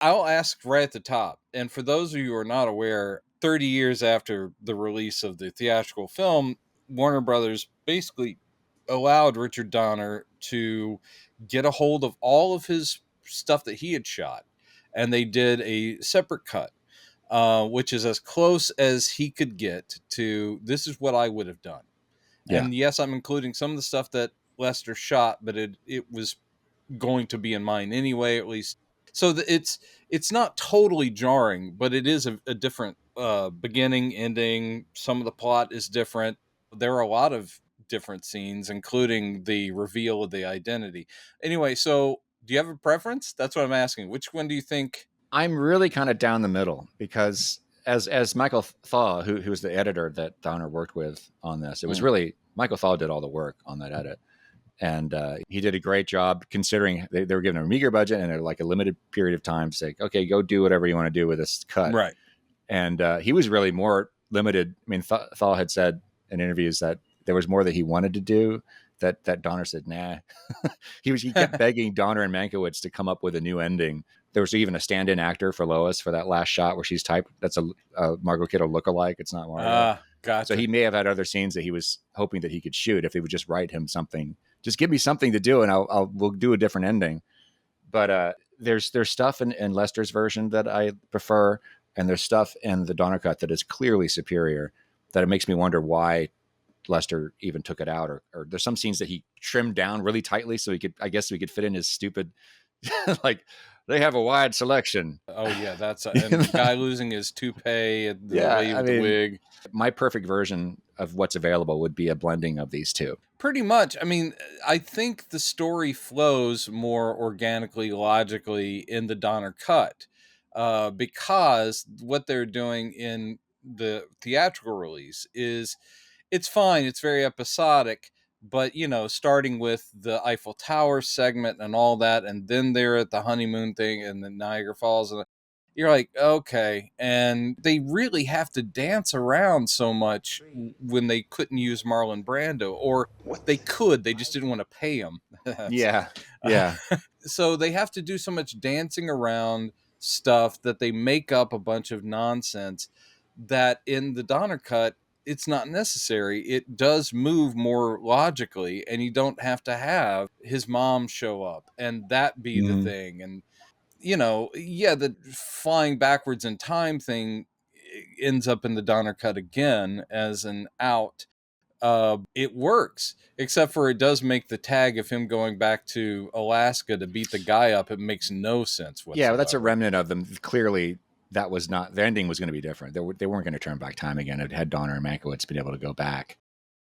I'll ask right at the top. And for those of you who are not aware, 30 years after the release of the theatrical film, Warner Brothers basically allowed Richard Donner to get a hold of all of his stuff that he had shot. And they did a separate cut, which is as close as he could get to this is what I would have done. Yeah. And yes, I'm including some of the stuff that Lester shot, but it was going to be in mine anyway, at least. So it's not totally jarring, but it is a different beginning, ending. Some of the plot is different. There are a lot of different scenes, including the reveal of the identity. Anyway, so do you have a preference? That's what I'm asking. Which one do you think? I'm really kind of down the middle because as Michael Thaw, who was the editor that Donner worked with on this, it was really Michael Thaw did all the work on that edit. And he did a great job considering they were given a meager budget and like a limited period of time to say, okay, go do whatever you want to do with this cut. Right. And he was really more limited. I mean, Thaw had said in interviews that there was more that he wanted to do that Donner said, nah. he kept begging Donner and Mankiewicz to come up with a new ending. There was even a stand-in actor for Lois for that last shot where she's typed. That's a Margot Kidder lookalike. It's not Margot. Gotcha. So he may have had other scenes that he was hoping that he could shoot if they would just write him something. Just give me something to do, and we'll do a different ending. But there's stuff in Lester's version that I prefer, and there's stuff in the Donner cut that is clearly superior. That it makes me wonder why Lester even took it out, or there's some scenes that he trimmed down really tightly so he could fit in his stupid like they have a wide selection. Oh yeah, that's and the guy losing his toupee and the wig. My perfect version of what's available would be a blending of these two. Pretty much. I mean, I think the story flows more organically, logically in the Donner cut because what they're doing in the theatrical release is it's fine. It's very episodic, but starting with the Eiffel Tower segment and all that, and then they're at the honeymoon thing and the Niagara Falls, and you're like, okay. And they really have to dance around so much when they couldn't use Marlon Brando, or they could, they just didn't want to pay him. Yeah. So they have to do so much dancing around stuff that they make up a bunch of nonsense that in the Donner cut, it's not necessary. It does move more logically, and you don't have to have his mom show up and that be the thing. And the flying backwards in time thing ends up in the Donner cut again as an out. It works, except for it does make the tag of him going back to Alaska to beat the guy up. It makes no sense whatsoever. Yeah, well, that's a remnant of them. Clearly, that was not, the ending was going to be different. They weren't going to turn back time again. It had Donner and Mankiewicz been able to go back.